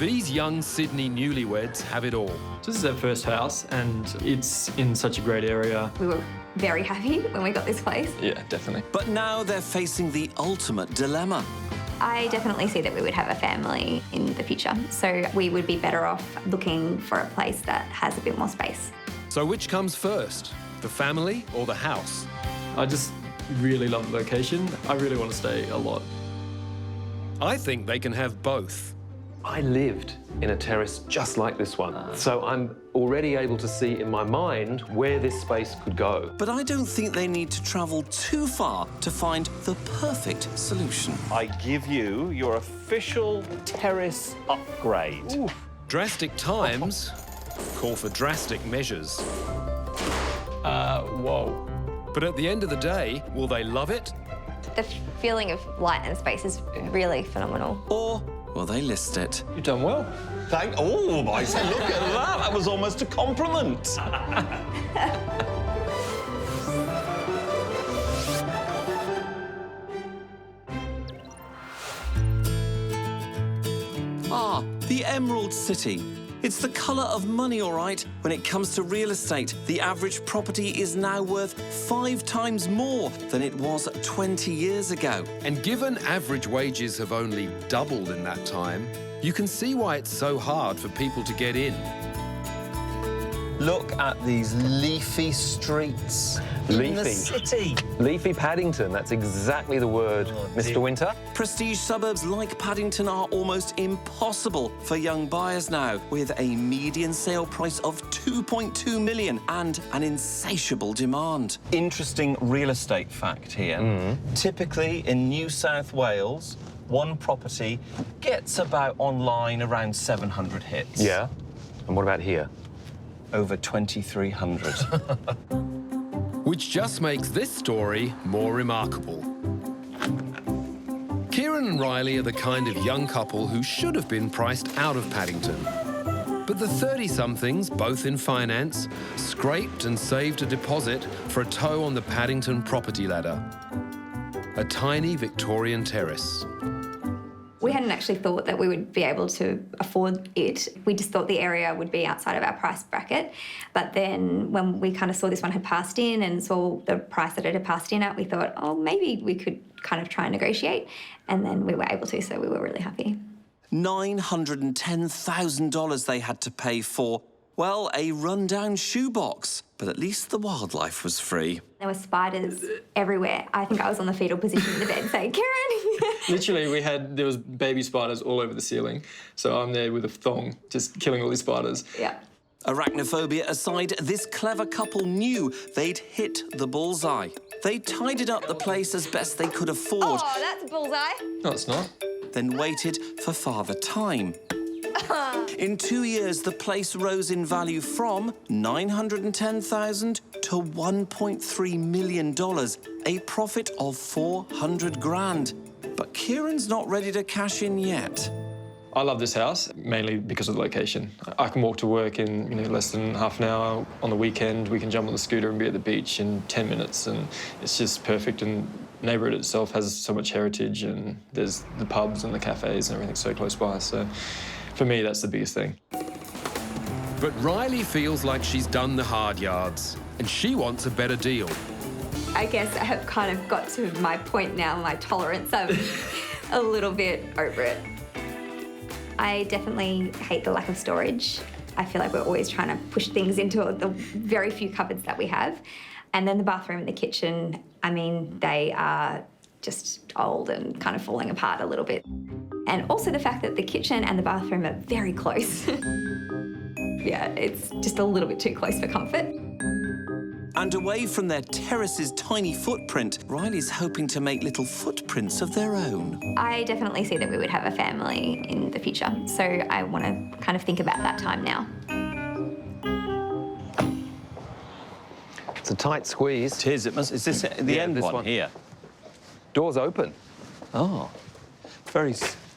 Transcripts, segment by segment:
These young Sydney newlyweds have it all. This is our first house, and it's in such a great area. We were very happy when we got this place. Yeah, definitely. But now they're facing the ultimate dilemma. I definitely see that we would have a family in the future, so we would be better off looking for a place that has a bit more space. So which comes first, the family or the house? I just really love the location. I really want to stay a lot. I think they can have both. I lived in a terrace just like this one, so I'm already able to see in my mind where this space could go. But I don't think they need to travel too far to find the perfect solution. I give you your official terrace upgrade. Ooh. Drastic times call for drastic measures. Whoa. But at the end of the day, will they love it? The feeling of light and space is really phenomenal. Or will they list it? You've done well. Oh, I said, look at that. That was almost a compliment. Ah, the Emerald City. It's the colour of money, all right. When it comes to real estate, the average property is now worth 5 times more than it was 20 years ago. And given average wages have only doubled in that time, you can see why it's so hard for people to get in. Look at these leafy streets. In the city. Leafy Paddington, that's exactly the word, Mr. Winter. Prestige suburbs like Paddington are almost impossible for young buyers now, with a median sale price of $2.2 million and an insatiable demand. Interesting real estate fact here. Typically in New South Wales, one property gets about online around 700 hits. Yeah. And what about here? Over 2,300. Which just makes this story more remarkable. Kieran and Riley are the kind of young couple who should have been priced out of Paddington. But the 30-somethings, both in finance, scraped and saved a deposit for a toe on the Paddington property ladder. A tiny Victorian terrace. We hadn't actually thought that we would be able to afford it. We just thought the area would be outside of our price bracket. But then when we kind of saw this one had passed in and saw the price that it had passed in at, we thought, oh, maybe we could kind of try and negotiate. And then we were able to, so we were really happy. $910,000 they had to pay for, well, a rundown shoebox. But at least the wildlife was free. There were spiders everywhere. I think I was on the fetal position in the bed saying, Kieran! Literally, there was baby spiders all over the ceiling. So I'm there with a thong, just killing all these spiders. Yeah. Arachnophobia aside, this clever couple knew they'd hit the bullseye. They tidied up the place as best they could afford. Oh, that's a bullseye. No, it's not. Then waited for father time. In 2 years, the place rose in value from $910,000 to $1.3 million, a profit of 400 grand. But Kieran's not ready to cash in yet. I love this house, mainly because of the location. I can walk to work in less than half an hour. On the weekend, we can jump on the scooter and be at the beach in 10 minutes, and it's just perfect. And the neighbourhood itself has so much heritage, and there's the pubs and the cafes and everything so close by. So for me, that's the biggest thing. But Riley feels like she's done the hard yards, and she wants a better deal. I guess I have kind of got to my point now, my tolerance. I'm a little bit over it. I definitely hate the lack of storage. I feel like we're always trying to push things into the very few cupboards that we have. And then the bathroom and the kitchen, I mean, they are just old and kind of falling apart a little bit. And also the fact that the kitchen and the bathroom are very close. Yeah, it's just a little bit too close for comfort. And away from their terrace's tiny footprint, Riley's hoping to make little footprints of their own. I definitely see that we would have a family in the future, so I want to kind of think about that time now. It's a tight squeeze. It is. Is this the end this one here? Door's open. Oh, very...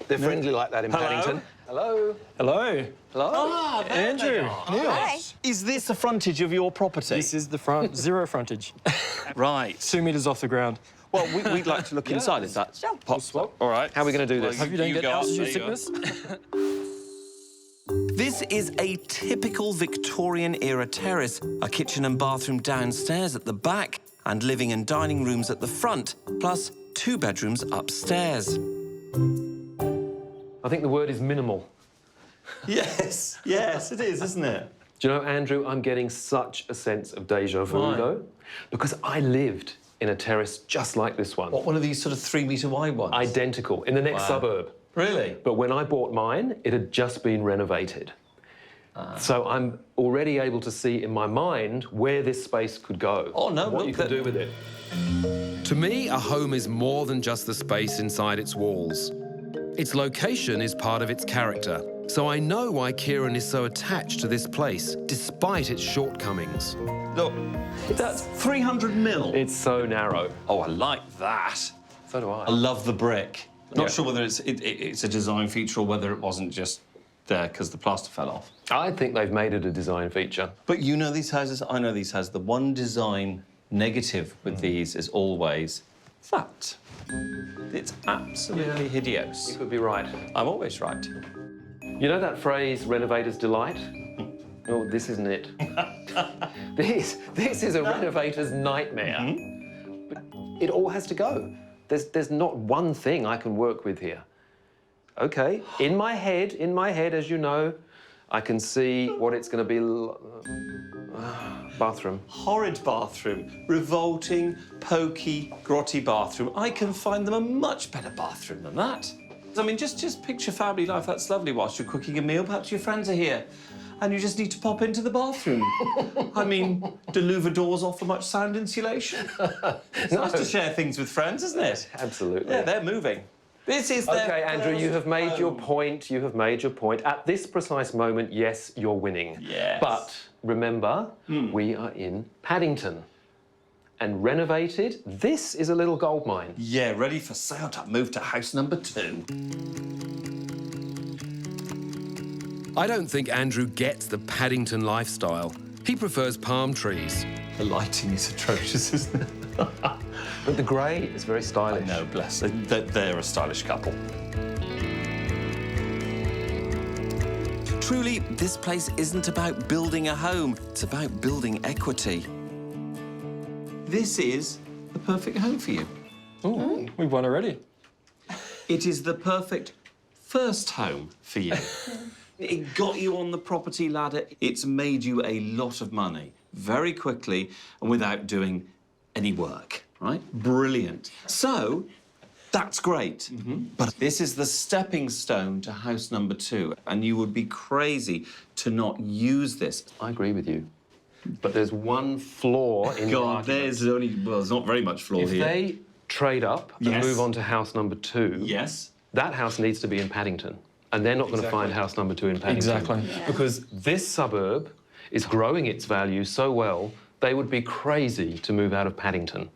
They're friendly like that in Paddington. Hello. Hello. Hello. Andrew. Neale. Hi. Is this the frontage of your property? This is the front, zero frontage. Right. 2 metres off the ground. Well, we'd like to look inside if that Sure. pops up. All right. How are we going to do this? Hope you don't get go up, altitude there you go. sickness. This is a typical Victorian-era terrace, a kitchen and bathroom downstairs at the back, and living and dining rooms at the front, plus 2 bedrooms upstairs. I think the word is minimal. Yes, yes, it is, isn't it? Do you know, Andrew, I'm getting such a sense of déjà vu, Why? though, because I lived in a terrace just like this one. What, one of these sort of 3-metre wide ones? Identical, in the next Wow. suburb. Really? But when I bought mine, it had just been renovated. So I'm already able to see in my mind where this space could go. Oh, no, what look, you can that- do with it. To me, a home is more than just the space inside its walls. Its location is part of its character. So I know why Kieran is so attached to this place, despite its shortcomings. Look, that's 300 mil. It's so narrow. Oh, I like that. So do I love the brick. Not Yeah. sure whether it's a design feature or whether it wasn't just there because the plaster fell off. I think they've made it a design feature. But you know these houses, I know these houses. The one design negative with these is always that. It's absolutely hideous. You could be right. I'm always right. You know that phrase, renovator's delight? Oh, this isn't it. This is a renovator's nightmare. But it all has to go. There's not one thing I can work with here. Okay, in my head, as you know, I can see what it's going to be. Bathroom. Horrid bathroom, revolting, pokey, grotty bathroom. I can find them a much better bathroom than that. I mean, just picture family life. That's lovely whilst you're cooking a meal. Perhaps your friends are here and you just need to pop into the bathroom. I mean, do louver doors offer much sound insulation? It's nice to share things with friends, isn't it? Absolutely. Yeah, they're moving. This is their Okay, Andrew, you have made your home. point. You have made your point. At this precise moment, yes, you're winning. Yes. But remember, we are in Paddington. And renovated, this is a little goldmine. Yeah, ready for sale to move to house number 2. I don't think Andrew gets the Paddington lifestyle. He prefers palm trees. The lighting is atrocious, isn't it? But the grey is very stylish. No, bless them. They're a stylish couple. Truly, this place isn't about building a home, it's about building equity. This is the perfect home for you. Oh, we've won already. It is the perfect first home for you. It got you on the property ladder. It's made you a lot of money very quickly and without doing any work, right? Brilliant. So, that's great. But this is the stepping stone to house number 2, and you would be crazy to not use this. I agree with you. But there's one flaw in your God, argument. there's not very much flaw If here. they trade up and Yes. move on to house number 2, Yes. that house needs to be in Paddington. And they're not going to find house number 2 in Paddington. Exactly. Because this suburb is growing its value so well, they would be crazy to move out of Paddington.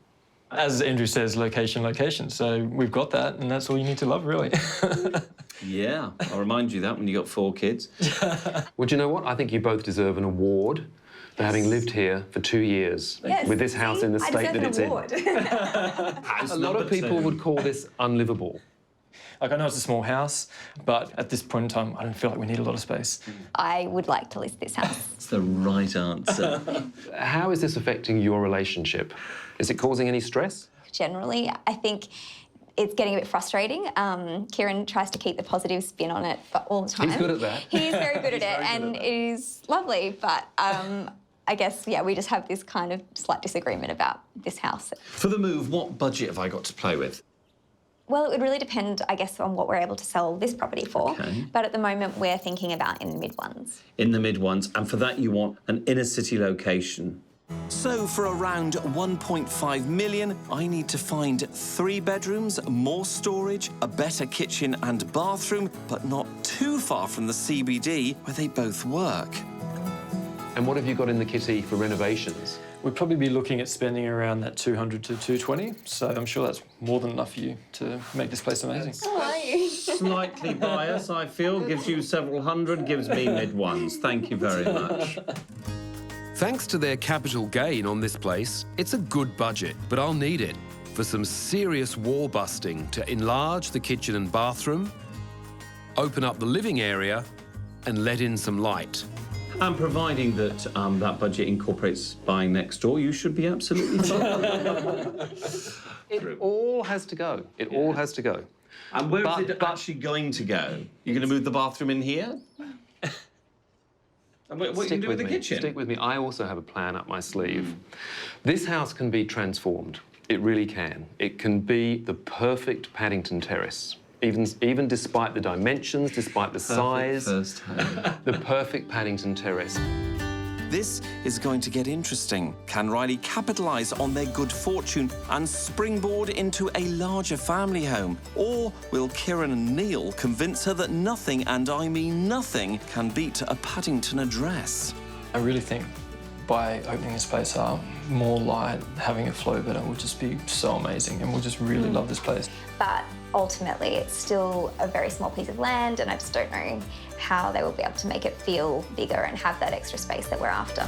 As Andrew says, location, location. So we've got that, and that's all you need to love, really. Yeah, I'll remind you that when you got 4 kids. Well, do you know what? I think you both deserve an award for having lived here for 2 years Yes, with this house see? in the state that it's in. House A lot of number people 2. would call this unlivable. Like, I know it's a small house, but at this point in time, I don't feel like we need a lot of space. I would like to list this house. That's the right answer. How is this affecting your relationship? Is it causing any stress? Generally, I think it's getting a bit frustrating. Kieran tries to keep the positive spin on it all the time. He's good at that. He's very good at it, and it is lovely. But I guess, yeah, we just have this kind of slight disagreement about this house. For the move, what budget have I got to play with? Well, it would really depend, I guess, on what we're able to sell this property for. Okay. But at the moment, we're thinking about in the mid-ones. In the mid ones, and for that you want an inner city location. So for around 1.5 million, I need to find 3 bedrooms, more storage, a better kitchen and bathroom, but not too far from the CBD where they both work. And what have you got in the kitty for renovations? We'd probably be looking at spending around that 200 to 220, so I'm sure that's more than enough for you to make this place amazing. How are you? Slightly biased, I feel. Gives you several hundred, gives me mid ones. Thank you very much. Thanks to their capital gain on this place, it's a good budget, but I'll need it for some serious wall busting to enlarge the kitchen and bathroom, open up the living area, and let in some light. And providing that that budget incorporates buying next door, you should be absolutely fine. It all has to go. It all has to go. And where is it actually going to go? You're going to move the bathroom in here? And what are you going to do with the kitchen? Stick with me. I also have a plan up my sleeve. This house can be transformed. It really can. It can be the perfect Paddington terrace. Even despite the dimensions, despite the size. First home. The perfect Paddington terrace. This is going to get interesting. Can Riley capitalise on their good fortune and springboard into a larger family home? Or will Kieran and Neale convince her that nothing, and I mean nothing, can beat a Paddington address? I really think by opening this place up, more light, having it flow better will just be so amazing, and we'll just really love this place. But ultimately, it's still a very small piece of land, and I just don't know how they will be able to make it feel bigger and have that extra space that we're after.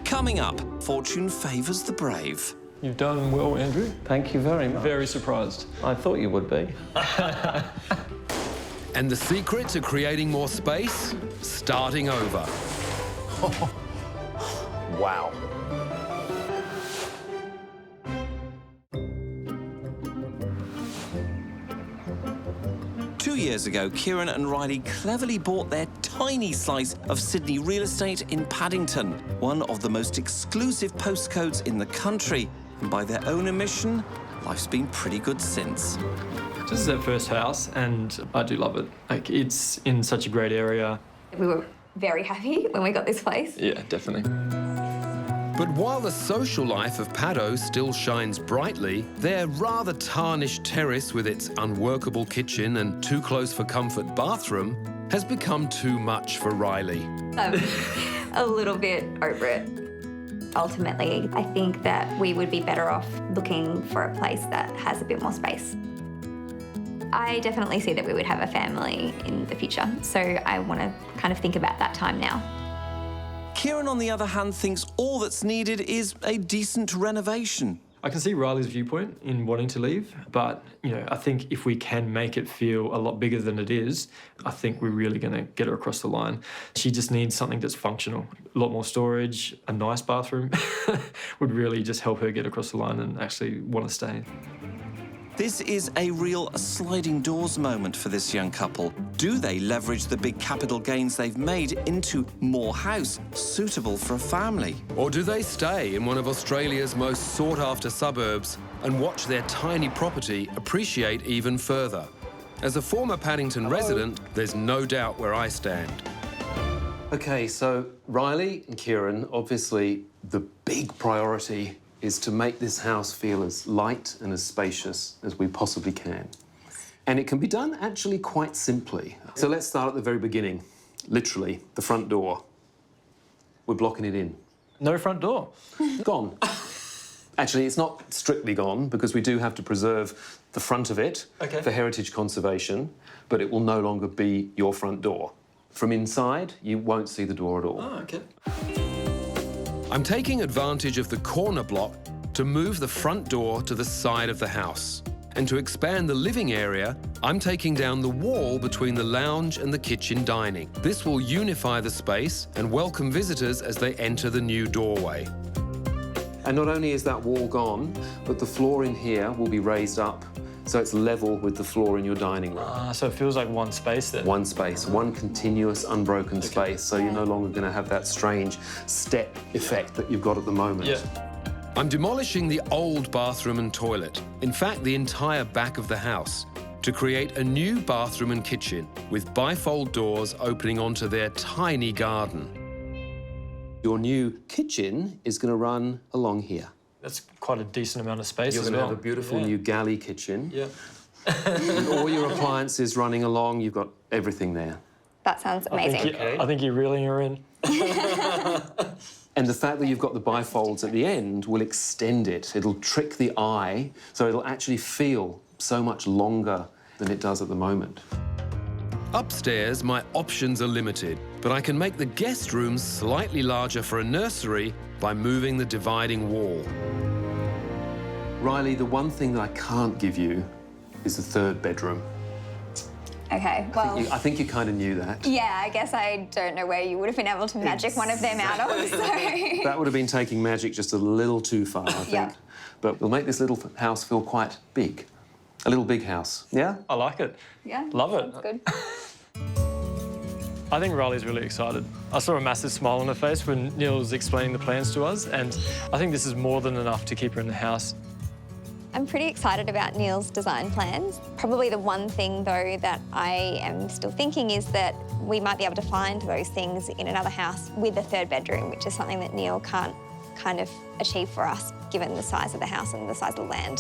Coming up, fortune favours the brave. You've done well, Andrew. Thank you very much. Very surprised. I thought you would be. And the secret to creating more space? Starting over. Wow. Years ago, Kieran and Riley cleverly bought their tiny slice of Sydney real estate in Paddington, one of the most exclusive postcodes in the country. And by their own admission, life's been pretty good since. This is their first house, and I do love it. Like, it's in such a great area. We were very happy when we got this place. Yeah, definitely. But while the social life of Paddo still shines brightly, their rather tarnished terrace with its unworkable kitchen and too close for comfort bathroom has become too much for Riley. I'm a little bit over it. Ultimately, I think that we would be better off looking for a place that has a bit more space. I definitely see that we would have a family in the future, so I want to kind of think about that time now. Kieran, on the other hand, thinks all that's needed is a decent renovation. I can see Riley's viewpoint in wanting to leave, but, you know, I think if we can make it feel a lot bigger than it is, I think we're really going to get her across the line. She just needs something that's functional. A lot more storage, a nice bathroom would really just help her get across the line and actually want to stay. This is a real sliding doors moment for this young couple. Do they leverage the big capital gains they've made into more house, suitable for a family? Or do they stay in one of Australia's most sought-after suburbs and watch their tiny property appreciate even further? As a former Paddington resident, there's no doubt where I stand. Okay, so Riley and Kieran, obviously the big priority is to make this house feel as light and as spacious as we possibly can. And it can be done actually quite simply. So let's start at the very beginning. Literally, the front door. We're blocking it in. No front door. Gone. Actually, it's not strictly gone because we do have to preserve the front of it for heritage conservation, but it will no longer be your front door. From inside, you won't see the door at all. Oh, okay. I'm taking advantage of the corner block to move the front door to the side of the house. And to expand the living area, I'm taking down the wall between the lounge and the kitchen dining. This will unify the space and welcome visitors as they enter the new doorway. And not only is that wall gone, but the floor in here will be raised up so it's level with the floor in your dining room. So it feels like one space then? One space, one continuous, unbroken space, so you're no longer going to have that strange step effect that you've got at the moment. Yeah. I'm demolishing the old bathroom and toilet, in fact the entire back of the house, to create a new bathroom and kitchen with bifold doors opening onto their tiny garden. Your new kitchen is going to run along here. That's quite a decent amount of space You're as going to well. have a beautiful new galley kitchen. Yeah. With all your appliances running along, you've got everything there. That sounds amazing. I think you're reeling her in. And the fact that you've got the bifolds at the end will extend it. It'll trick the eye, so it'll actually feel so much longer than it does at the moment. Upstairs, my options are limited, but I can make the guest rooms slightly larger for a nursery by moving the dividing wall. Riley, the one thing that I can't give you is the third bedroom. Okay, well... I think you kind of knew that. Yeah, I guess I don't know where you would have been able to magic one of them out of, so... That would have been taking magic just a little too far, I think. Yeah. But we'll make this little house feel quite big. A little big house. Yeah? I like it. Yeah, Love it. sounds good. I think Riley's really excited. I saw a massive smile on her face when Neale was explaining the plans to us, and I think this is more than enough to keep her in the house. I'm pretty excited about Neale's design plans. Probably the one thing, though, that I am still thinking is that we might be able to find those things in another house with a third bedroom, which is something that Neale can't kind of achieve for us, given the size of the house and the size of the land.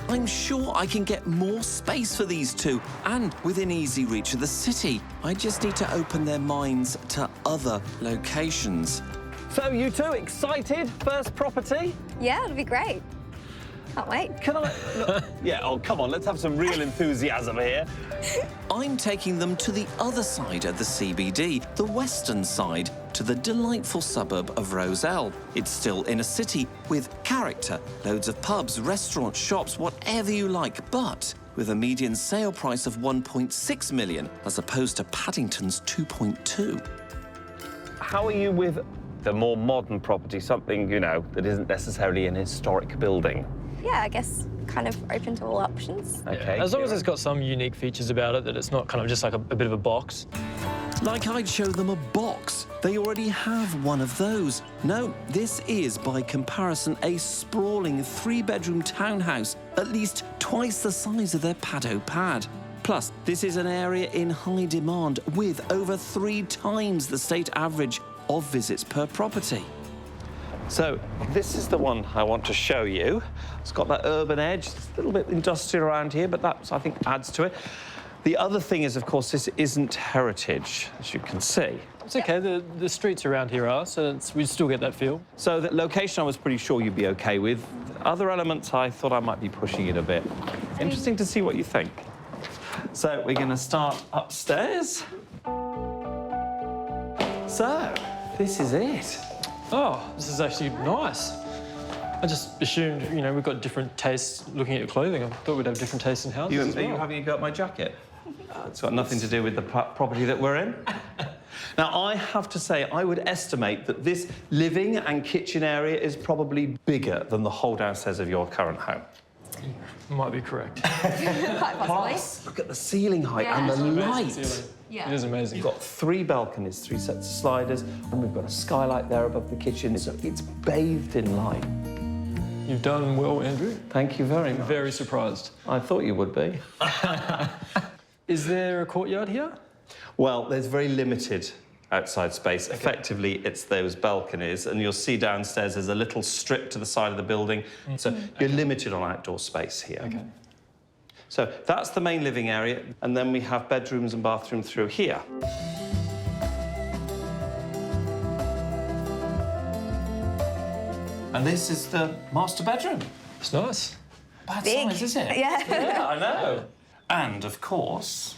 I'm sure I can get more space for these two and within easy reach of the city. I just need to open their minds to other locations. So you two excited? First property? Yeah, it'll be great. Can't wait. Can I... Look, yeah, oh, come on, let's have some real enthusiasm here. I'm taking them to the other side of the CBD, the western side, to the delightful suburb of Roselle. It's still in a city with character, loads of pubs, restaurants, shops, whatever you like, but with a median sale price of 1.6 million, as opposed to Paddington's 2.2. How are you with the more modern property, something, you know, that isn't necessarily an historic building? Yeah, I guess kind of open to all options. Okay. As long as it's got some unique features about it, that it's not kind of just like a bit of a box. Like I'd show them a box. They already have one of those. No, this is, by comparison, a sprawling 3-bedroom townhouse, at least twice the size of their paddo pad. Plus, this is an area in high demand with over 3 times the state average of visits per property. So this is the one I want to show you. It's got that urban edge. It's a little bit industrial around here, but that, I think, adds to it. The other thing is, of course, this isn't heritage, as you can see. It's okay, the streets around here are, so we still get that feel. So the location I was pretty sure you'd be okay with. Other elements I thought I might be pushing it a bit. Interesting to see what you think. So we're going to start upstairs. So this is it. Oh, this is actually nice. I just assumed, you know, we've got different tastes looking at your clothing. I thought we'd have different tastes in houses as well. Are you having a go at my jacket? It's got nothing to do with the property that we're in. Now, I have to say, I would estimate that this living and kitchen area is probably bigger than the whole downstairs of your current home. Might be correct. Quite possibly. Plus, look at the ceiling height Yeah. and the Amazing light. ceiling. Yeah. It is amazing. You've got 3 balconies, 3 sets of sliders, and we've got a skylight there above the kitchen, so it's bathed in light. You've done well, Andrew. Thank you very much. Very surprised. I thought you would be. Is there a courtyard here? Well, there's very limited outside space. Effectively, it's those balconies, and you'll see downstairs there's a little strip to the side of the building, so you're limited on outdoor space here. Okay. So that's the main living area, and then we have bedrooms and bathrooms through here. And this is the master bedroom. It's nice. Bad Big. size, is it? Yeah. Yeah, I know. And, of course,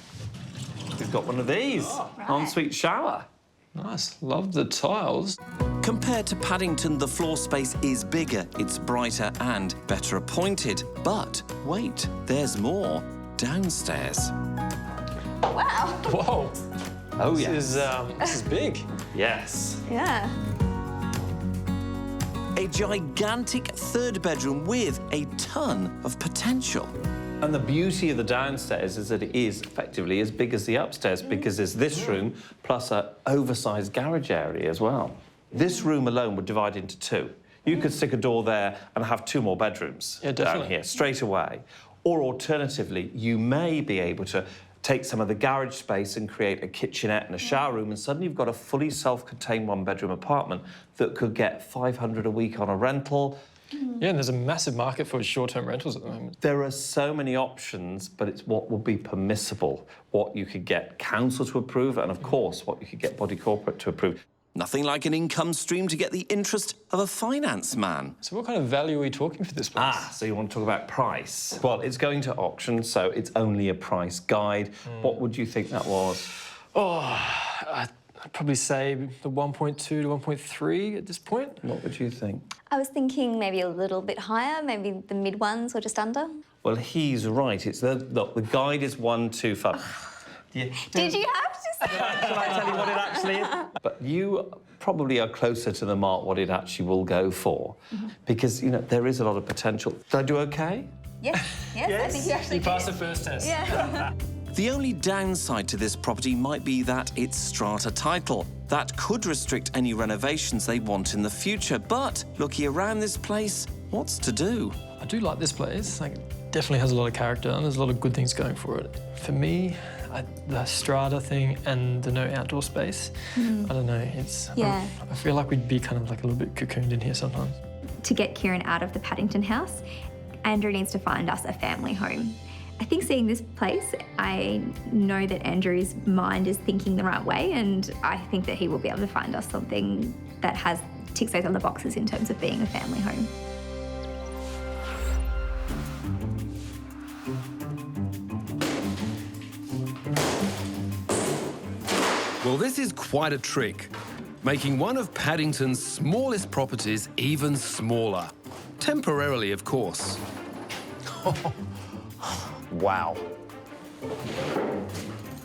we've got one of these. right. Ensuite shower. Nice. Love the tiles. Compared to Paddington, the floor space is bigger, it's brighter and better appointed. But wait, there's more downstairs. Wow. Whoa. Oh, This is big. Yes. Yeah. A gigantic 3rd bedroom with a ton of potential. And the beauty of the downstairs is that it is effectively as big as the upstairs because there's this room plus an oversized garage area as well. This room alone would divide into 2. You could stick a door there and have 2 more bedrooms down definitely. here straight away. Or alternatively, you may be able to take some of the garage space and create a kitchenette and a shower room, and suddenly you've got a fully self-contained 1-bedroom apartment that could get $500 a week on a rental. Yeah, and there's a massive market for short-term rentals at the moment. There are so many options, but it's what would be permissible, what you could get council to approve, and of course, what you could get body corporate to approve. Nothing like an income stream to get the interest of a finance man. So what kind of value are we talking for this place? So you want to talk about price? Well, it's going to auction, so it's only a price guide. What would you think that was? Oh, I'd probably say the 1.2 to 1.3 at this point. What would you think? I was thinking maybe a little bit higher, maybe the mid ones or just under. Well, he's right. It's look, the guide is 125. Yeah. Did you have to say that? Shall I tell you what it actually is? But you probably are closer to the mark what it actually will go for, because, you know, there is a lot of potential. Did I do OK? Yes, I think you actually You passed the did. first test. Yeah. The only downside to this property might be that it's strata title. That could restrict any renovations they want in the future. But looking around this place, what's to do? I do like this place. Like, it definitely has a lot of character and there's a lot of good things going for it. For me, the strata thing and the no outdoor space, I don't know, it's... Yeah. I feel like we'd be kind of like a little bit cocooned in here sometimes. To get Kieran out of the Paddington house, Andrew needs to find us a family home. I think seeing this place, I know that Andrew's mind is thinking the right way, and I think that he will be able to find us something that ticks those other boxes in terms of being a family home. Well, this is quite a trick, making one of Paddington's smallest properties even smaller. Temporarily, of course. Wow.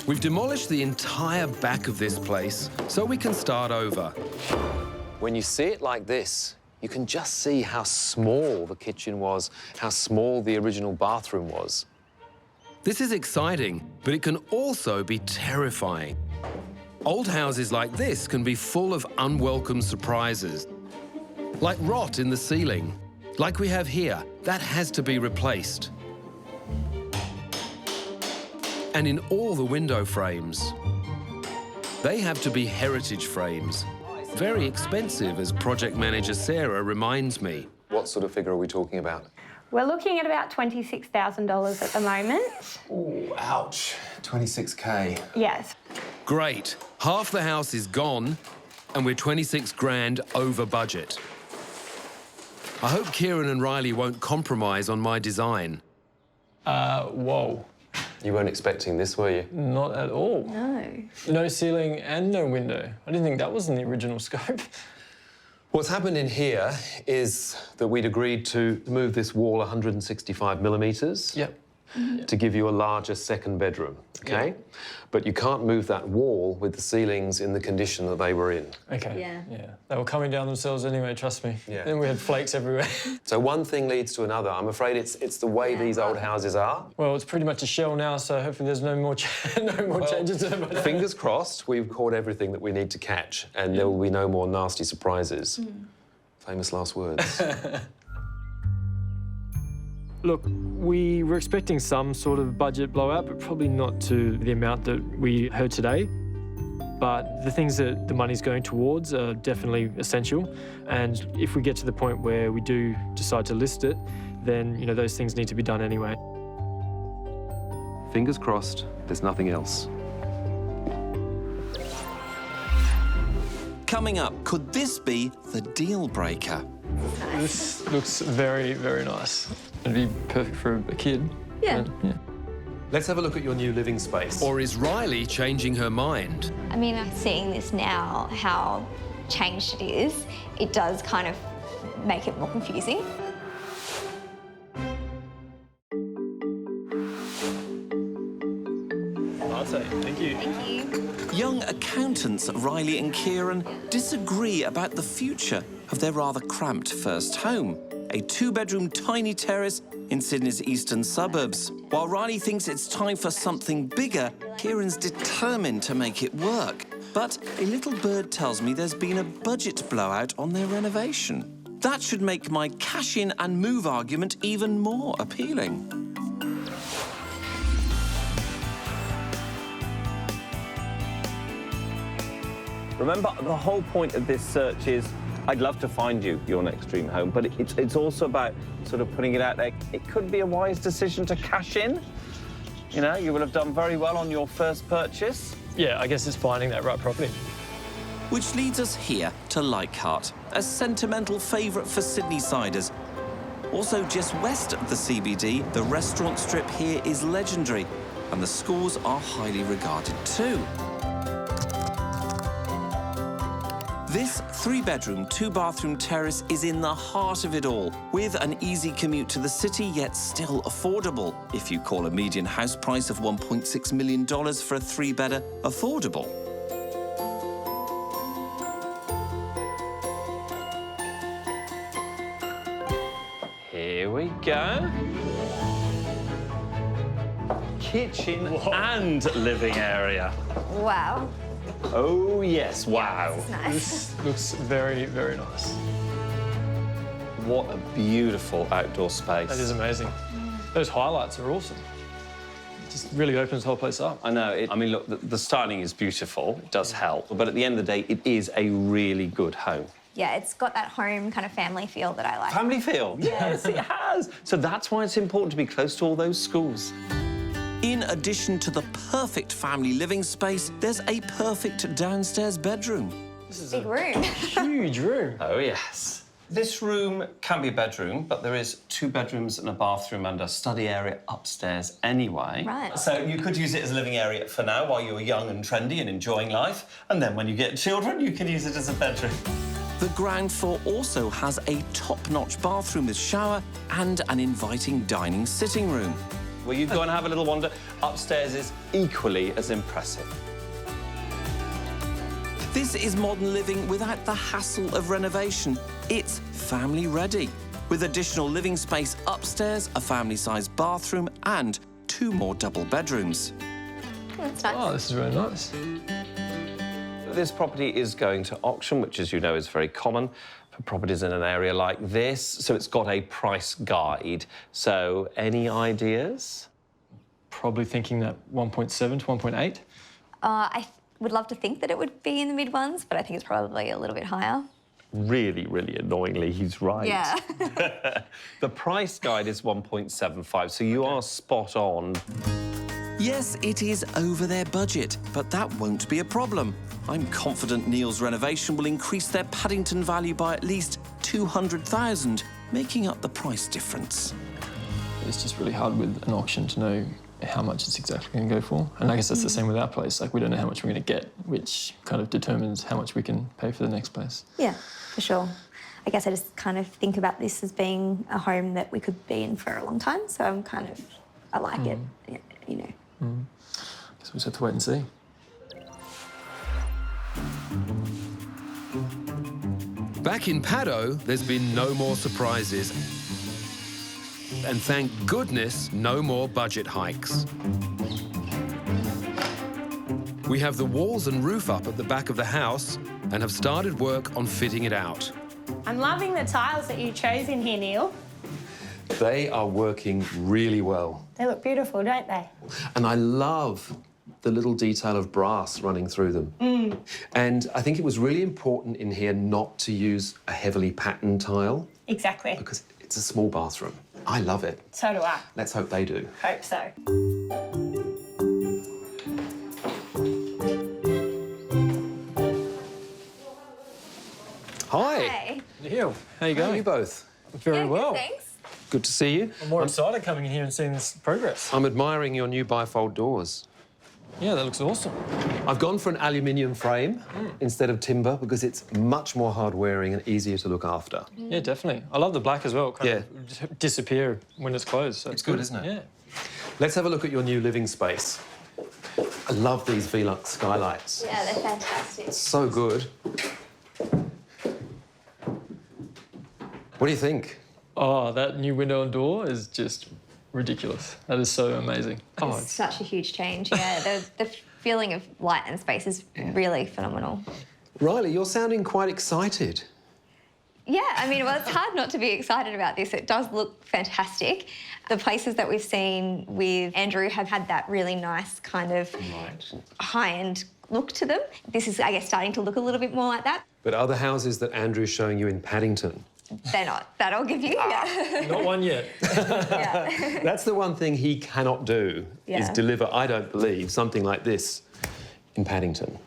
We've demolished the entire back of this place, so we can start over. When you see it like this, you can just see how small the kitchen was, how small the original bathroom was. This is exciting, but it can also be terrifying. Old houses like this can be full of unwelcome surprises. Like rot in the ceiling, like we have here, that has to be replaced. And in all the window frames. They have to be heritage frames. Very expensive, as project manager Sarah reminds me. What sort of figure are we talking about? We're looking at about $26,000 at the moment. Oh, ouch. 26K. Yes. Great, half the house is gone, and we're 26 grand over budget. I hope Kieran and Riley won't compromise on my design. Whoa. You weren't expecting this, were you? Not at all. No. No ceiling and no window. I didn't think that was in the original scope. What's happened in here is that we'd agreed to move this wall 165 millimetres. Yep. To give you a larger second bedroom, okay? Yeah. But you can't move that wall with the ceilings in the condition that they were in. Okay. Yeah. They were coming down themselves anyway, trust me. Yeah. Then we had flakes everywhere. So one thing leads to another. I'm afraid it's the way these old houses are. Well, it's pretty much a shell now, so hopefully there's no more, changes to it. Fingers crossed, we've caught everything that we need to catch, and there will be no more nasty surprises. Famous last words. Look, we were expecting some sort of budget blowout, but probably not to the amount that we heard today. But the things that the money's going towards are definitely essential. And if we get to the point where we do decide to list it, then, you know, those things need to be done anyway. Fingers crossed, there's nothing else. Coming up, could this be the deal breaker? This looks very, very nice. It'd be perfect for a kid. Yeah. Let's have a look at your new living space. Or is Riley changing her mind? I mean, seeing this now, how changed it is, it does kind of make it more confusing. Thank you. Thank you. Young accountants Riley and Kieran disagree about the future of their rather cramped first home, a two-bedroom tiny terrace in Sydney's eastern suburbs. While Riley thinks it's time for something bigger, Kieran's determined to make it work. But a little bird tells me there's been a budget blowout on their renovation. That should make my cash-in and move argument even more appealing. Remember, the whole point of this search is I'd love to find you your next dream home, but it's also about sort of putting it out there. It could be a wise decision to cash in. You know, you will have done very well on your first purchase. Yeah, I guess it's finding that right property. Which leads us here to Leichhardt, a sentimental favourite for Sydney-siders. Also just west of the CBD, the restaurant strip here is legendary, and the scores are highly regarded too. This 3-bedroom, 2-bathroom terrace is in the heart of it all, with an easy commute to the city, yet still affordable, if you call a median house price of $1.6 million for a 3-bedder affordable. Here we go. Kitchen and living area. Wow. Oh, yes, wow. It's nice. This looks very, very nice. What a beautiful outdoor space. That is amazing. Those highlights are awesome. It just really opens the whole place up. I know. I mean, look, the styling is beautiful. It does help. But at the end of the day, it is a really good home. Yeah, it's got that home kind of family feel that I like. Family feel. Yes, it has. So that's why it's important to be close to all those schools. In addition to the perfect family living space, there's a perfect downstairs bedroom. This is Big room. huge room. Oh, yes. This room can be a bedroom, but there is 2 bedrooms and a bathroom and a study area upstairs anyway. Right. So you could use it as a living area for now while you're young and trendy and enjoying life. And then when you get children, you can use it as a bedroom. The ground floor also has a top-notch bathroom with shower and an inviting dining sitting room. Well, you go and have a little wander. Upstairs is equally as impressive. This is modern living without the hassle of renovation. It's family ready, with additional living space upstairs, a family-sized bathroom and 2 more double bedrooms. That's nice. Oh, this is really nice. This property is going to auction, which, as you know, is very common for properties in an area like this. So it's got a price guide. So any ideas? Probably thinking that 1.7 to 1.8. I would love to think that it would be in the mid-ones, but I think it's probably a little bit higher. Really, really annoyingly, he's right. Yeah. The price guide is 1.75, so you are spot on. Yes, it is over their budget, but that won't be a problem. I'm confident Neale's renovation will increase their Paddington value by at least $200,000, making up the price difference. It's just really hard with an auction to know how much it's exactly going to go for. And I guess that's the same with our place. Like, we don't know how much we're going to get, which kind of determines how much we can pay for the next place. Yeah, for sure. I guess I just kind of think about this as being a home that we could be in for a long time. So I like it, you know. Guess we'll just have to wait and see. Back in Paddo, there's been no more surprises. And thank goodness, no more budget hikes. We have the walls and roof up at the back of the house and have started work on fitting it out. I'm loving the tiles that you chose in here, Neale. They are working really well. They look beautiful, don't they? And I love the little detail of brass running through them. And I think it was really important in here not to use a heavily patterned tile Exactly. because it's a small bathroom. I love it. So do I. Let's hope they do. Hope so. Hi. Hey. Neale, how you How are going? you both? Very Yeah, well. good, thanks. Good to see you. I'm more excited coming in here and seeing this progress. I'm admiring your new bifold doors. Yeah, that looks awesome. I've gone for an aluminium frame instead of timber because it's much more hard-wearing and easier to look after. Yeah, definitely. I love the black as well. Kind of just disappear when it's closed. So It's good, isn't it? Yeah. Let's have a look at your new living space. I love these Velux skylights. Yeah, they're fantastic. So good. What do you think? Oh, that new window and door is just ridiculous. That is so amazing. Oh, It's such a huge change. Yeah, the feeling of light and space is really phenomenal. Riley, you're sounding quite excited. Yeah, I mean, well, it's hard not to be excited about this. It does look fantastic. The places that we've seen with Andrew have had that really nice kind of high-end look to them. This is, I guess, starting to look a little bit more like that. But other houses that Andrew's showing you in Paddington, They're not. That I'll give you. Yeah. not one yet. Yeah. that's the one thing he cannot do, is Yeah. deliver, I don't believe, something like this in Paddington.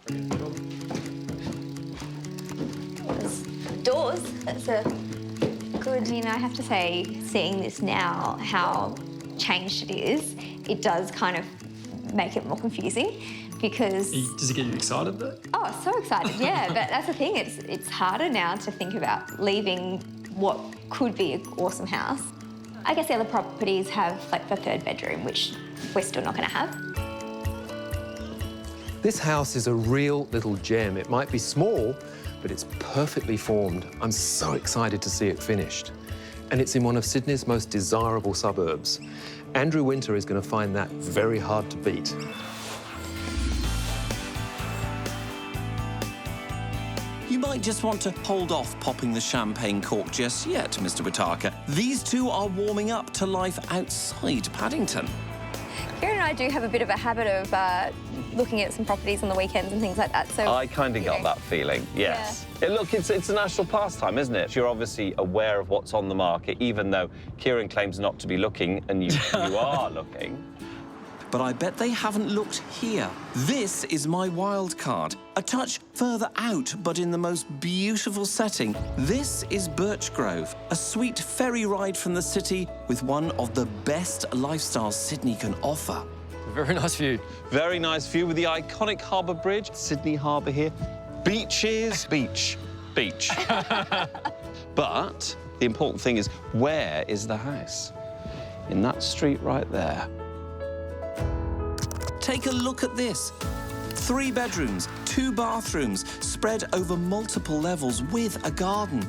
Doors. That's a good, you know, I have to say, seeing this now, how changed it is, it does kind of make it more confusing. because... Does it get you excited though? Oh, so excited, yeah. But that's the thing, it's harder now to think about leaving what could be an awesome house. I guess the other properties have like the third bedroom, which we're still not going to have. This house is a real little gem. It might be small, but it's perfectly formed. I'm so excited to see it finished. And it's in one of Sydney's most desirable suburbs. Andrew Winter is going to find that very hard to beat. You might just want to hold off popping the champagne cork just yet, Mr. Whitaker. These two are warming up to life outside Paddington. Kieran and I do have a bit of a habit of looking at some properties on the weekends and things like that. So I kind of got that feeling, yes. Yeah, look, it's a national pastime, isn't it? You're obviously aware of what's on the market, even though Kieran claims not to be looking, and you are looking. But I bet they haven't looked here. This is my wild card. A touch further out, but in the most beautiful setting. This is Birchgrove, a sweet ferry ride from the city with one of the best lifestyles Sydney can offer. Very nice view. Very nice view with the iconic harbour bridge. Sydney Harbour here. Beaches, beach, beach. But the important thing is, where is the house? In that street right there. Take a look at this. 3 bedrooms, 2 bathrooms, spread over multiple levels with a garden.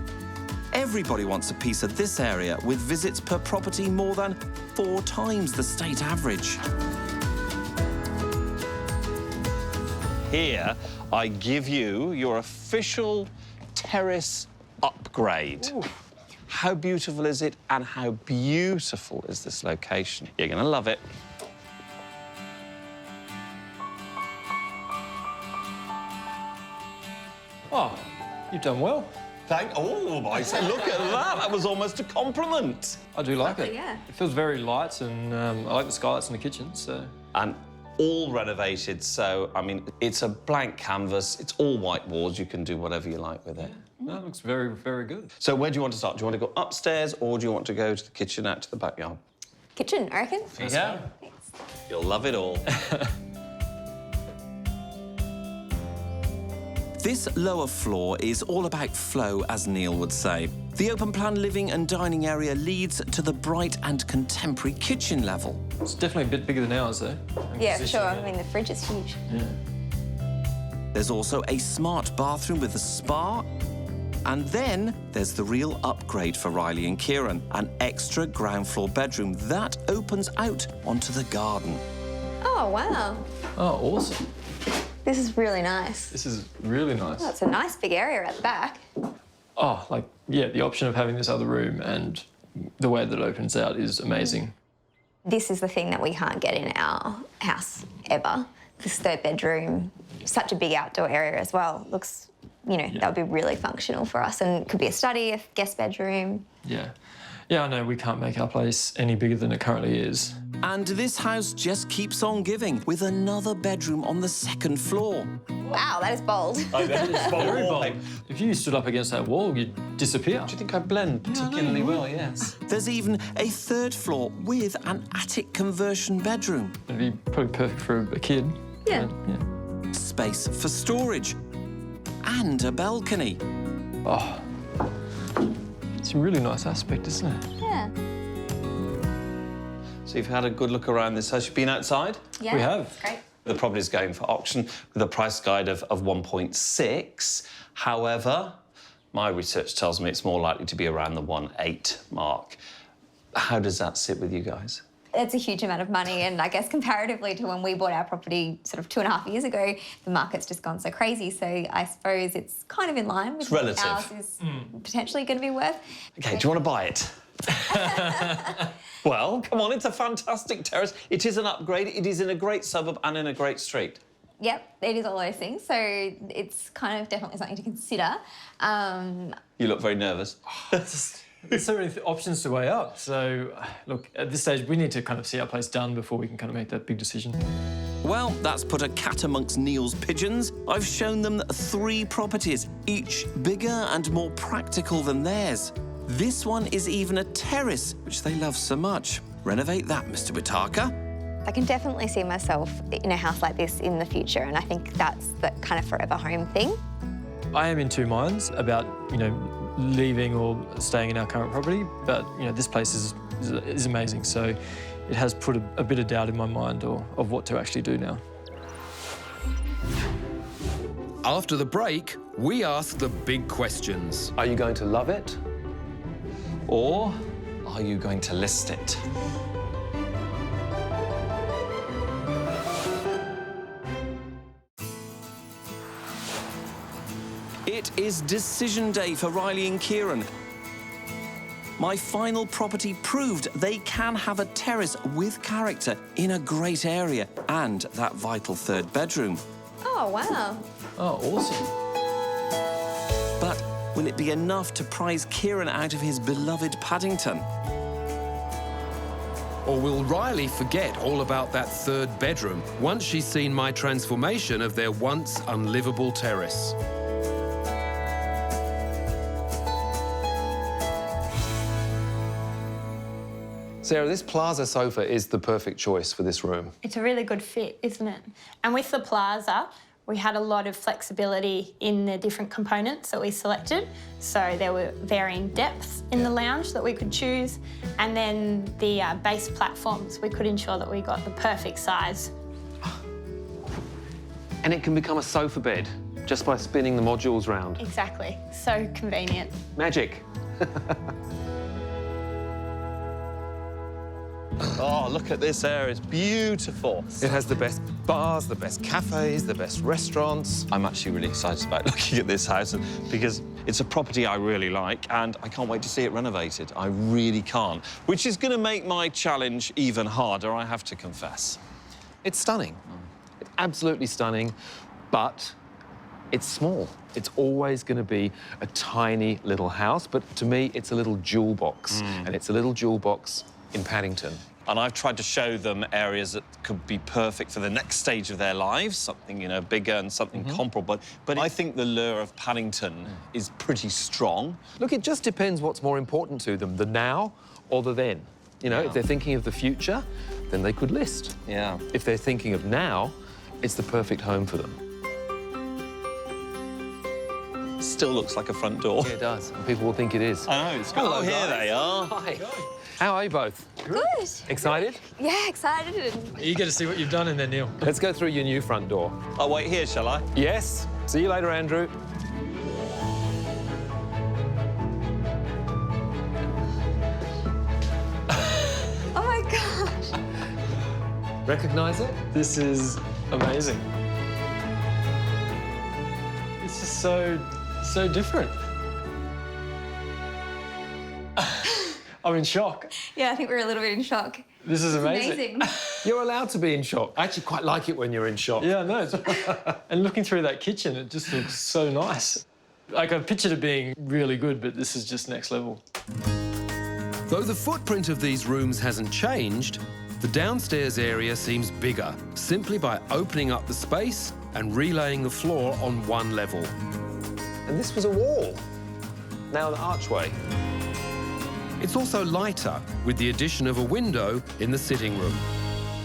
Everybody wants a piece of this area, with visits per property more than 4 times the state average. Here, I give you your official terrace upgrade. Ooh. How beautiful is it, and how beautiful is this location? You're going to love it. Oh, you've done well. Oh, I say, look at that. That was almost a compliment. I do like Lovely, it. yeah. It feels very light, and I like the skylights in the kitchen, so... And all renovated, so, I mean, it's a blank canvas. It's all white walls. You can do whatever you like with it. No, it looks very, very good. So where do you want to start? Do you want to go upstairs, or do you want to go to the kitchen out to the backyard? Kitchen, I reckon. Yeah. Thanks. You'll love it all. This lower floor is all about flow, as Neale would say. The open-plan living and dining area leads to the bright and contemporary kitchen level. It's definitely a bit bigger than ours, though. Yeah, for sure. I mean, the fridge is huge. Yeah. There's also a smart bathroom with a spa. And then there's the real upgrade for Riley and Kieran, an extra ground floor bedroom that opens out onto the garden. Oh, wow. Oh, awesome. This is really nice. This is really nice. Oh, it's a nice big area at the back. Oh, like, yeah, the option of having this other room and the way that it opens out is amazing. This is the thing that we can't get in our house ever. This third bedroom, such a big outdoor area as well. Looks, you know, that would be really functional for us, and it could be a study, a guest bedroom. Yeah. Yeah, I know we can't make our place any bigger than it currently is. And this house just keeps on giving, with another bedroom on the 2nd floor. Wow, that is bold. Very bold. If you stood up against that wall, you'd disappear. Do you think I blend particularly well? Yes. There's even a 3rd floor with an attic conversion bedroom. It'd be probably perfect for a kid. Yeah. Yeah. Space for storage. And a balcony. Oh. It's a really nice aspect, isn't it? Yeah. So you've had a good look around this house. You've been outside? Yeah. We have. Great. The property's going for auction with a price guide of 1.6. However, my research tells me it's more likely to be around the 1.8 mark. How does that sit with you guys? It's a huge amount of money, and I guess comparatively to when we bought our property sort of 2.5 years ago, the market's just gone so crazy. So I suppose it's kind of in line with what relative. ours is potentially going to be worth. OK, do you want to buy it? Well, come on, it's a fantastic terrace. It is an upgrade. It is in a great suburb and in a great street. Yep, it is all those things. So it's kind of definitely something to consider. You look very nervous. There's so many options to weigh up. So, look, at this stage, we need to kind of see our place done before we can kind of make that big decision. Well, that's put a cat amongst Neale's pigeons. I've shown them 3 properties, each bigger and more practical than theirs. This one is even a terrace, which they love so much. Renovate that, Mr. Whitaker. I can definitely see myself in a house like this in the future, and I think that's the kind of forever home thing. I am in two minds about, leaving or staying in our current property, but, this place is amazing, so it has put a bit of doubt in my mind of what to actually do now. After the break, we ask the big questions. Are you going to love it? Or are you going to list it? It is decision day for Riley and Kieran. My final property proved they can have a terrace with character in a great area and that vital third bedroom. Oh, wow. Oh, awesome. But will it be enough to prize Kieran out of his beloved Paddington? Or will Riley forget all about that third bedroom once she's seen my transformation of their once unlivable terrace? Sarah, this plaza sofa is the perfect choice for this room. It's a really good fit, isn't it? And with the plaza, we had a lot of flexibility in the different components that we selected. So there were varying depths in the lounge that we could choose. And then the base platforms, we could ensure that we got the perfect size. And it can become a sofa bed just by spinning the modules round. Exactly. So convenient. Magic. Oh, look at this area. It's beautiful. It has the best bars, the best cafes, the best restaurants. I'm actually really excited about looking at this house because it's a property I really like and I can't wait to see it renovated. I really can't, which is going to make my challenge even harder, I have to confess. It's stunning. It's absolutely stunning, but it's small. It's always going to be a tiny little house, but to me, it's a little jewel box, and it's a little jewel box in Paddington. And I've tried to show them areas that could be perfect for the next stage of their lives, something, bigger and something comparable. But I think the lure of Paddington is pretty strong. Look, it just depends what's more important to them, the now or the then. If they're thinking of the future, then they could list. Yeah. If they're thinking of now, it's the perfect home for them. Still looks like a front door. Yeah, it does. And people will think it is. I know, it's good. Hello, Oh, here guys. they are. Hi. How are you both? Good. Excited? Yeah, excited. Eager to see what you've done in there, Neale. Let's go through your new front door. I'll wait here, shall I? Yes. See you later, Andrew. Oh my gosh. Recognise it? This is amazing. It's just so different. I'm in shock. Yeah, I think we're a little bit in shock. This is amazing. You're allowed to be in shock. I actually quite like it when you're in shock. Yeah, no. And looking through that kitchen, it just looks so nice. Like, I've pictured it being really good, but this is just next level. Though the footprint of these rooms hasn't changed, the downstairs area seems bigger, simply by opening up the space and relaying the floor on one level. And this was a wall. Now an archway. It's also lighter, with the addition of a window in the sitting room.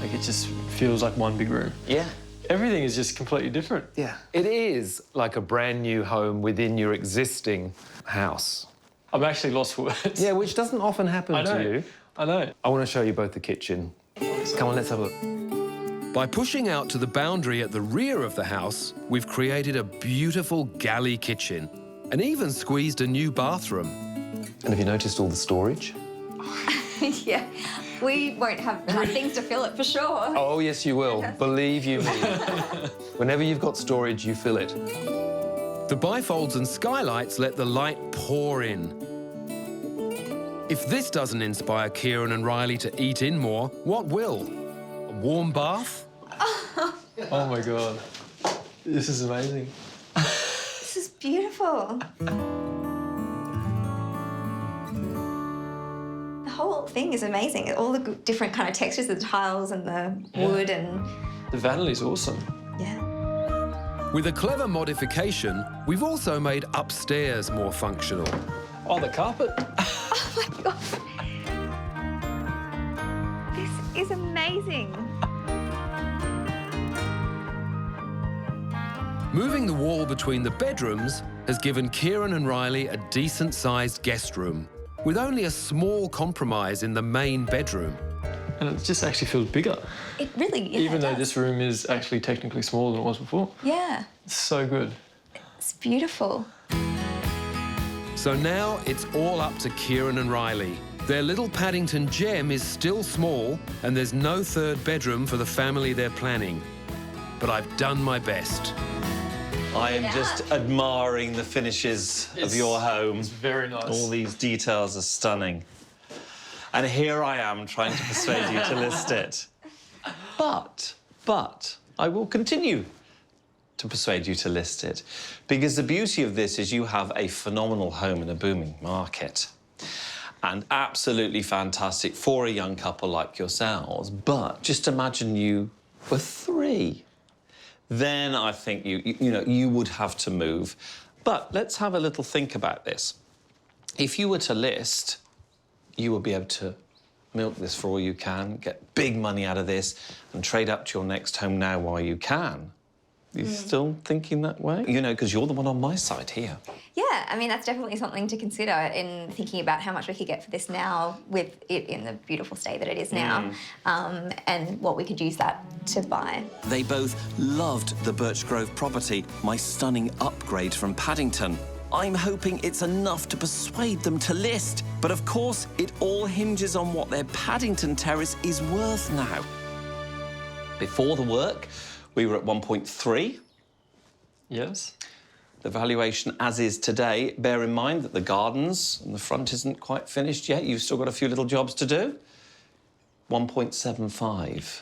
Like, it just feels like one big room. Yeah. Everything is just completely different. Yeah. It is like a brand new home within your existing house. I'm actually lost for words. Yeah, which doesn't often happen to you. I know. I want to show you both the kitchen. Come on, let's have a look. By pushing out to the boundary at the rear of the house, we've created a beautiful galley kitchen and even squeezed a new bathroom. And have you noticed all the storage? Yeah, we won't have enough things to fill it for sure. Oh, yes, you will. Believe you me. Whenever you've got storage, you fill it. The bifolds and skylights let the light pour in. If this doesn't inspire Kieran and Riley to eat in more, what will? A warm bath? Oh, my God. This is amazing. This is beautiful. The whole thing is amazing. All the different kind of textures, the tiles and the wood and... The vanity's awesome. Yeah. With a clever modification, we've also made upstairs more functional. Oh, the carpet. Oh my God. This is amazing. Moving the wall between the bedrooms has given Kieran and Riley a decent-sized guest room, with only a small compromise in the main bedroom. And it just actually feels bigger. It really is. Even though this room is actually technically smaller than it was before. Yeah. It's so good. It's beautiful. So now it's all up to Kieran and Riley. Their little Paddington gem is still small, and there's no third bedroom for the family they're planning. But I've done my best. I am just admiring the finishes of your home. It's very nice. All these details are stunning. And here I am trying to persuade you to list it. But I will continue to persuade you to list it, because the beauty of this is you have a phenomenal home in a booming market. And absolutely fantastic for a young couple like yourselves. But just imagine you were 3. Then I think you would have to move. But let's have a little think about this. If you were to list, you would be able to milk this for all you can, get big money out of this, and trade up to your next home now while you can. You still thinking that way? You know, because you're the one on my side here. Yeah, I mean, that's definitely something to consider in thinking about how much we could get for this now with it in the beautiful state that it is now, and what we could use that to buy. They both loved the Birch Grove property, my stunning upgrade from Paddington. I'm hoping it's enough to persuade them to list. But of course, it all hinges on what their Paddington terrace is worth now. Before the work, we were at 1.3. Yes. The valuation as is today, bear in mind that the gardens and the front isn't quite finished yet. You've still got a few little jobs to do. 1.75.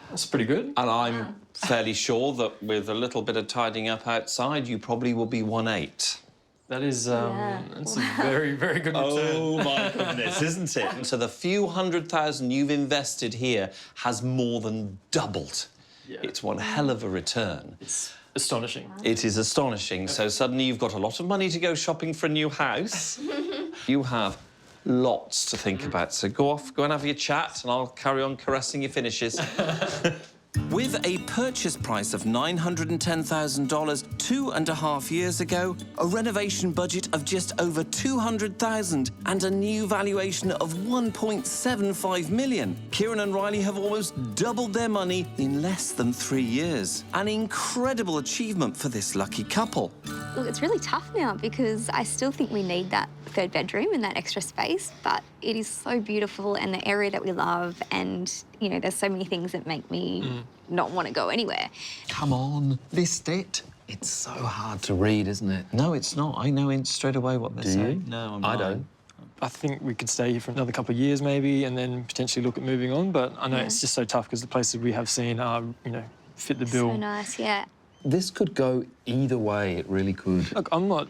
That's pretty good. And I'm fairly sure that with a little bit of tidying up outside, you probably will be 1.8. That is, that's a very, very good return. Oh, my goodness, isn't it? So the few $100,000 you've invested here has more than doubled. Yeah. It's one hell of a return. It's astonishing. It is astonishing. So suddenly you've got a lot of money to go shopping for a new house. You have lots to think about. So go and have your chat, and I'll carry on caressing your finishes. With a purchase price of $910,000 2.5 years ago, a renovation budget of just over $200,000 and a new valuation of $1.75 million, Kieran and Riley have almost doubled their money in less than 3 years. An incredible achievement for this lucky couple. Look, it's really tough now because I still think we need that third bedroom and that extra space, but it is so beautiful and the area that we love, and, you know, there's so many things that make me not want to go anywhere. Come on, list it. It's so hard to read, isn't it? No, it's not. I know straight away what they're saying. No, I don't. I think we could stay here for another couple of years maybe, and then potentially look at moving on. But I know it's just so tough because the places we have seen are, you know, fit the bill. So nice, yeah. This could go either way. It really could. Look, I'm not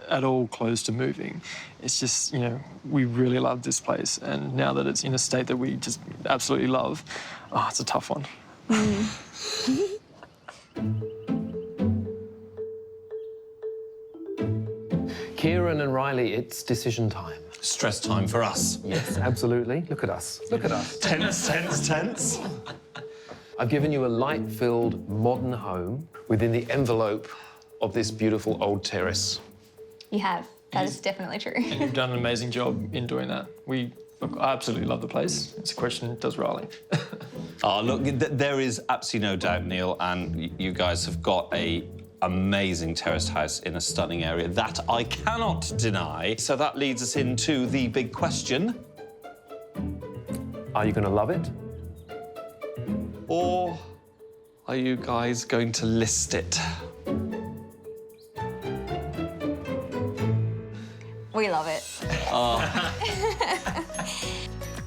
at all close to moving. It's just, you know, we really love this place, and now that it's in a state that we just absolutely love, it's a tough one. Kieran and Riley, it's decision time. Stress time for us. Yes, absolutely. Look at us. Look at us. Tense. I've given you a light-filled modern home within the envelope of this beautiful old terrace. You have. That is definitely true. And you've done an amazing job in doing that. Look, I absolutely love the place. It's a question, does Riley? Oh, look, there is absolutely no doubt, Neale, and you guys have got a amazing terraced house in a stunning area. That I cannot deny. So that leads us into the big question. Are you going to love it? Or are you guys going to list it? We love it.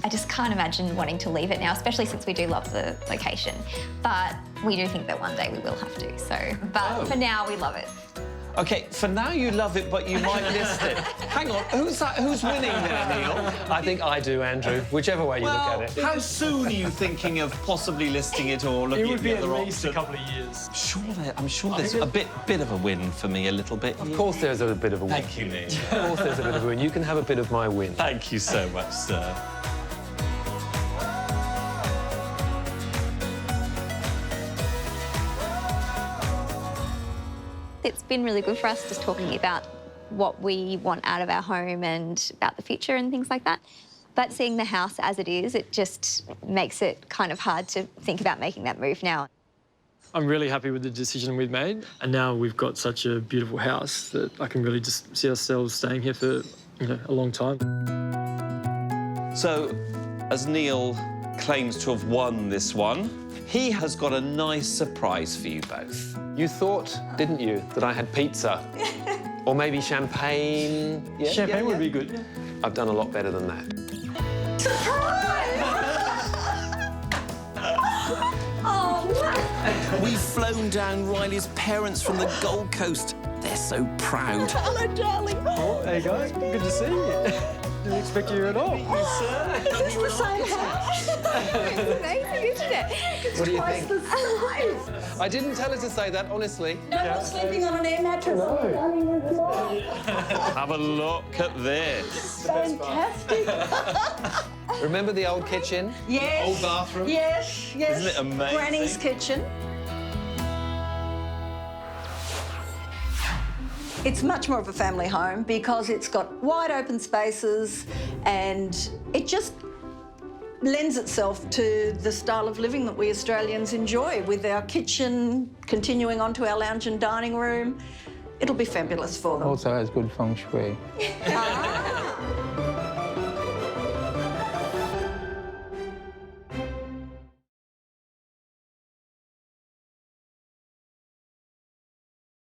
I just can't imagine wanting to leave it now, especially since we do love the location. But we do think that one day we will have to, so. But for now, we love it. OK, for now you love it, but you might list it. Hang on, who's winning there, Neale? I think I do, Andrew, whichever way you look at it. How soon are you thinking of possibly listing it or looking It would at be the at other least a option? couple of years. I'm sure there's a bit of a win for me, a little bit. Of course there's a bit of a win. Thank you, Neale. Of course there's a bit of a win. You can have a bit of my win. Thank you so much, sir. It's been really good for us just talking about what we want out of our home and about the future and things like that. But seeing the house as it is, it just makes it kind of hard to think about making that move now. I'm really happy with the decision we've made, and now we've got such a beautiful house that I can really just see ourselves staying here for, you know, a long time. So, as Neale claims to have won this one, he has got a nice surprise for you both. You thought, didn't you, that I had pizza? Or maybe champagne? Yeah, Champagne would be good. I've done a lot better than that. We've flown down Riley's parents from the Gold Coast. They're so proud. Hello, darling. Oh, hey guys, good to see you. Didn't expect you here at all. Is this the same house? It's amazing, isn't it? What do you think? The size. I didn't tell her to say that, honestly. No, not sleeping on an air mattress. Have a look at this. Fantastic. Remember the old kitchen? Yes. Old bathroom? Yes, yes. Isn't it amazing? Granny's kitchen. It's much more of a family home because it's got wide open spaces and it just lends itself to the style of living that we Australians enjoy, with our kitchen continuing onto our lounge and dining room. It'll be fabulous for them. Also has good feng shui. Ah.